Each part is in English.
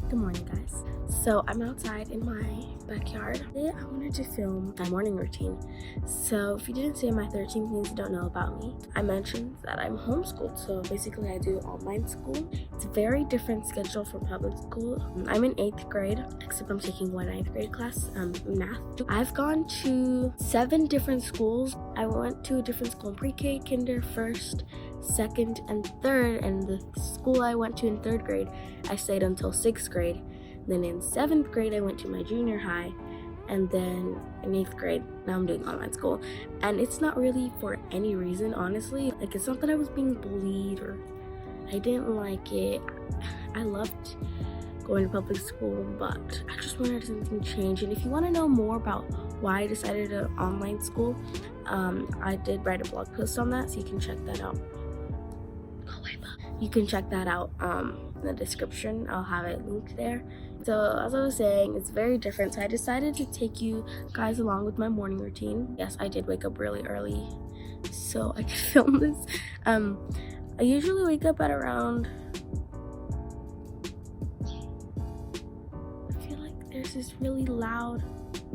Good morning, guys. So I'm outside in my backyard. Today I wanted to film my morning routine. So if you didn't see my 13 things you don't know about me, I mentioned that I'm homeschooled. So basically I do online school. It's a very different schedule from public school. I'm in 8th grade, except I'm taking one 9th grade class, math. I've gone to 7 different schools. I went to a different school in pre-K, kinder, first, second, and third, and the school I went to in 3rd grade, I stayed until 6th grade. Then in 7th grade, I went to my junior high, and then in 8th grade, now I'm doing online school. And it's not really for any reason, honestly. Like, it's not that I was being bullied or I didn't like it. I loved going to public school, but I just wanted something to change. And if you want to know more about why I decided to online school, I did write a blog post on that, so you can check that out. You can check that out in the description. I'll have it linked there. So as I was saying, it's very different. So I decided to take you guys along with my morning routine. Yes, I did wake up really early so I could film this. I usually wake up at around, I feel like there's this really loud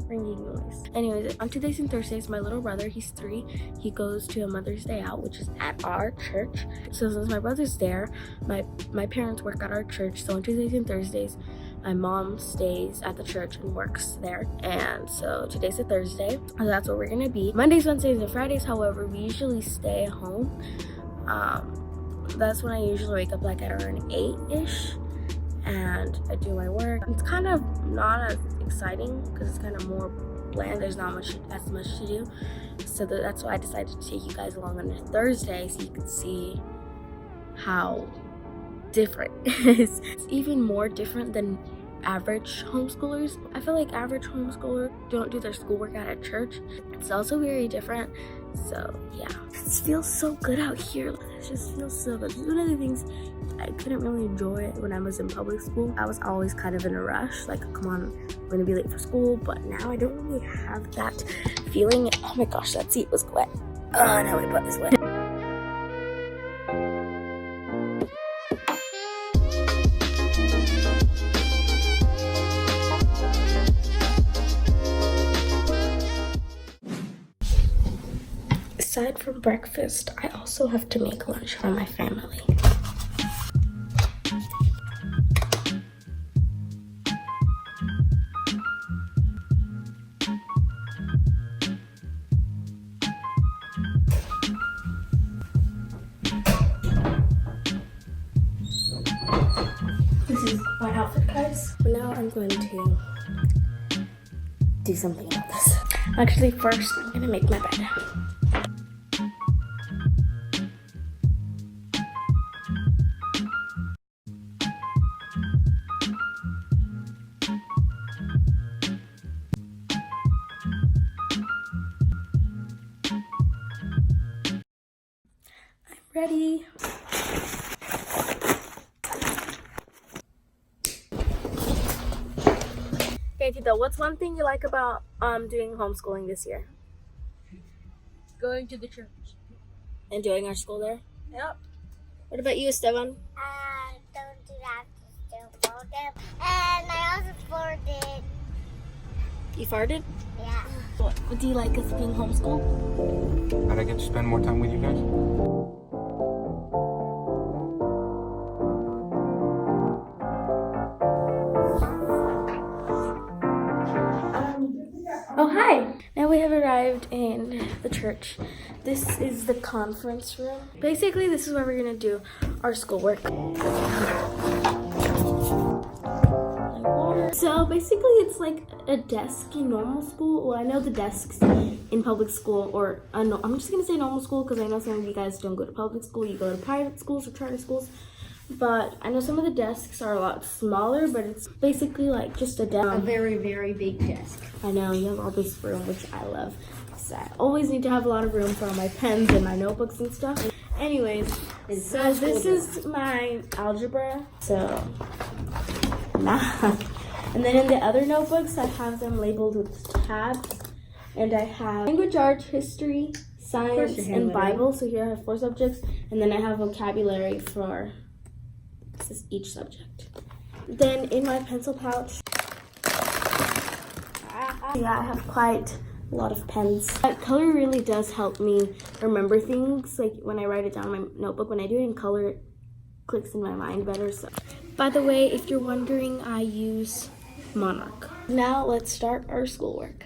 ringing noise. Anyways, on Tuesdays and Thursdays, my little brother, he's 3, he goes to a Mother's Day out, which is at our church. So since my brother's there, my parents work at our church. So on Tuesdays and Thursdays, my mom stays at the church and works there. And so today's a Thursday, so that's where we're gonna be. Mondays, Wednesdays, and Fridays, however, we usually stay at home. That's when I usually wake up like at around 8-ish. And I do my work. It's kind of not as exciting because it's kind of more bland. There's not as much to do. So that's why I decided to take you guys along on a Thursday so you can see how different it is. It's even more different than average homeschoolers. I feel like average homeschoolers don't do their schoolwork at a church. It's also very different. So yeah, it feels so good out here. It just feels so good. It's one of the things I couldn't really enjoy when I was in public school. I was always kind of in a rush, like, come on, I'm gonna be late for school. But now I don't really have that feeling. Oh my gosh, that seat was wet. Oh, now my butt is wet. Aside from breakfast, I also have to make lunch for my family. This is my outfit, guys. But now I'm going to do something about this. Actually, first, I'm gonna make my bed. Ready. Okay, Tito, what's one thing you like about doing homeschooling this year? Going to the church. Enjoying our school there? Yep. What about you, Esteban? Don't do that. Still fold them. And I also farted. You farted? Yeah. What do you like as being homeschooled? How'd I get to spend more time with you guys? Oh, hi! Now we have arrived in the church. This is the conference room. Basically, this is where we're gonna do our schoolwork. So basically, it's like a desk in normal school. Well, I know the desks in public school, or I'm just gonna say normal school because I know some of you guys don't go to public school. You go to private schools or charter schools. But I know some of the desks are a lot smaller, but it's basically like just a desk. A very, very big desk. I know, you have all this room, which I love. So I always need to have a lot of room for all my pens and my notebooks and stuff. Anyways, so this is my algebra, so math. And then in the other notebooks, I have them labeled with tabs. And I have language arts, history, science, and Bible. So here I have 4 subjects. And then I have vocabulary for each subject. Then in my pencil pouch, yeah, I have quite a lot of pens. Color really does help me remember things. Like when I write it down in my notebook, when I do it in color, it clicks in my mind better. So, by the way, if you're wondering, I use Monarch. Now let's start our schoolwork.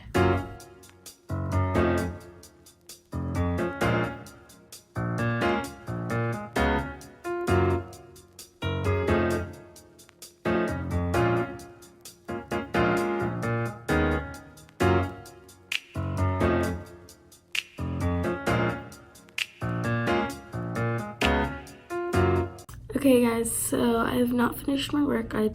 Okay guys, so I have not finished my work. I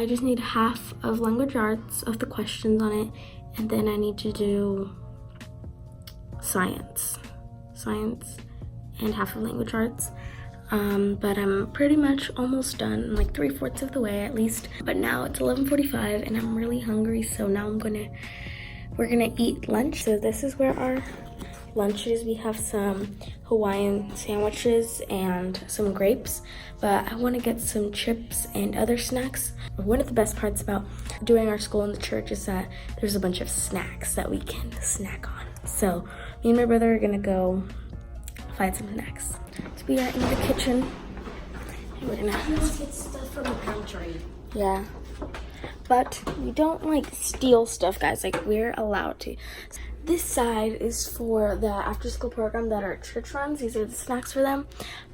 just need half of language arts of the questions on it, and then I need to do science and half of language arts. But I'm pretty much almost done, like 3/4 of the way at least. But now it's 11:45 and I'm really hungry, so now we're gonna eat lunch. So this is where our lunches, we have some Hawaiian sandwiches and some grapes, but I want to get some chips and other snacks. One of the best parts about doing our school in the church is that there's a bunch of snacks that we can snack on. So me and my brother are gonna go find some snacks. So we are in the kitchen and we're gonna Get stuff from the pantry. yeah, but we don't like steal stuff, guys. Like, we're allowed to. This side is for the after-school program that our church runs. These are the snacks for them.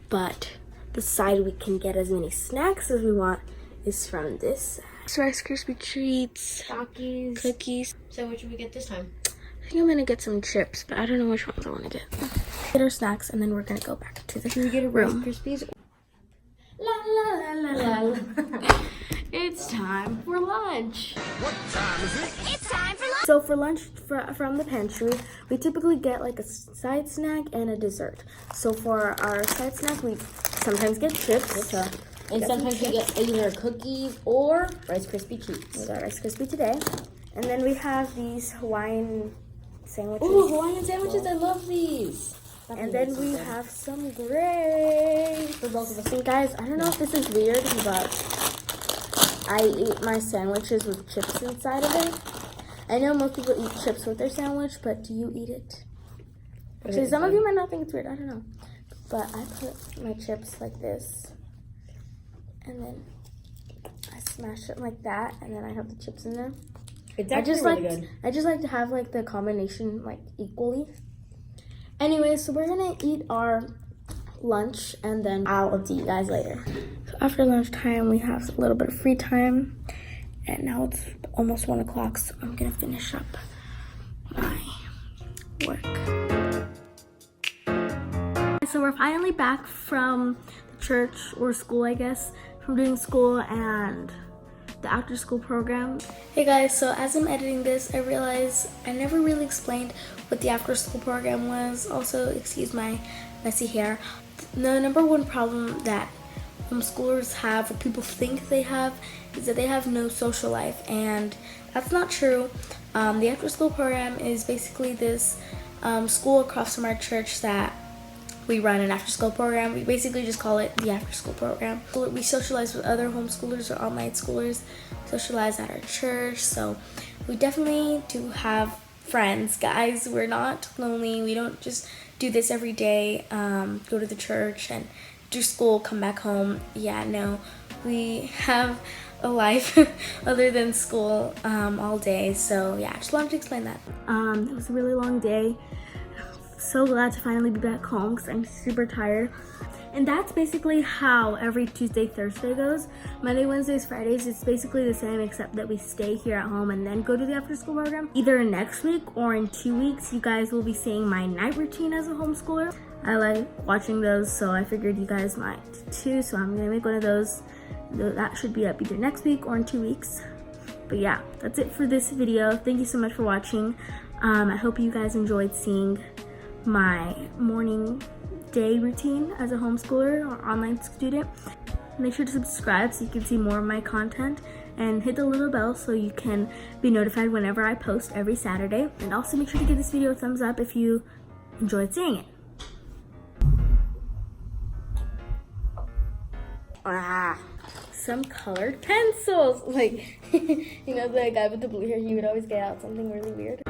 But the side we can get as many snacks as we want is from this side. So Rice Krispie treats, Takis, cookies. So what should we get this time? I think I'm gonna get some chips, but I don't know which ones I want to get. Get our snacks, and then we're gonna go back to the Should we get a Rice room. Krispies? La la la la la. It's time for lunch. What time is it? It's time for lunch. So for lunch from the pantry, we typically get like a side snack and a dessert. So for our side snack, we sometimes get chips. So And sometimes you get either cookies or Rice Krispie treats. we got Rice Krispie today. And then we have these Hawaiian sandwiches. Oh, Hawaiian sandwiches! I love these. And then we have some grapes. For both of us. And guys, I don't know if this is weird, but I eat my sandwiches with chips inside of it. I know most people eat chips with their sandwich, but do you eat it? Actually, some of you might not think it's weird. I don't know. But I put my chips like this. And then I smash it like that. And then I have the chips in there. It's I actually just really like good. I just like to have like the combination like equally. Anyway, so we're gonna eat our lunch and then I'll update you guys later. So after lunchtime, we have a little bit of free time, and now it's almost 1 o'clock, so I'm gonna finish up my work. So we're finally back from the church or school, I guess, from doing school and the after school program. Hey guys, so as I'm editing this, I realized I never really explained what the after school program was. Also, excuse my messy hair. The number one problem that homeschoolers have, or people think they have, is that they have no social life, and that's not true. The after school program is basically this school across from our church that we run an after school program. We basically just call it the after school program. We socialize with other homeschoolers or online schoolers, socialize at our church. So we definitely do have friends, guys. We're not lonely. We don't just do this every day, go to the church and do school, come back home. Yeah, no, we have a life other than school all day. So yeah, I just wanted to explain that. It was a really long day. So glad to finally be back home because I'm super tired. And that's basically how every Tuesday, Thursday goes. Monday, Wednesdays, Fridays, it's basically the same except that we stay here at home and then go to the after school program. Either next week or in 2 weeks, you guys will be seeing my night routine as a homeschooler. I like watching those, so I figured you guys might too. So I'm gonna make one of those. That should be up either next week or in 2 weeks. But yeah, that's it for this video. Thank you so much for watching. I hope you guys enjoyed seeing my morning day routine as a homeschooler or online student. Make sure to subscribe so you can see more of my content, and hit the little bell so you can be notified whenever I post every Saturday. And also make sure to give this video a thumbs up if you enjoyed seeing it. Some colored pencils. Like, you know, the guy with the blue hair, he would always get out something really weird.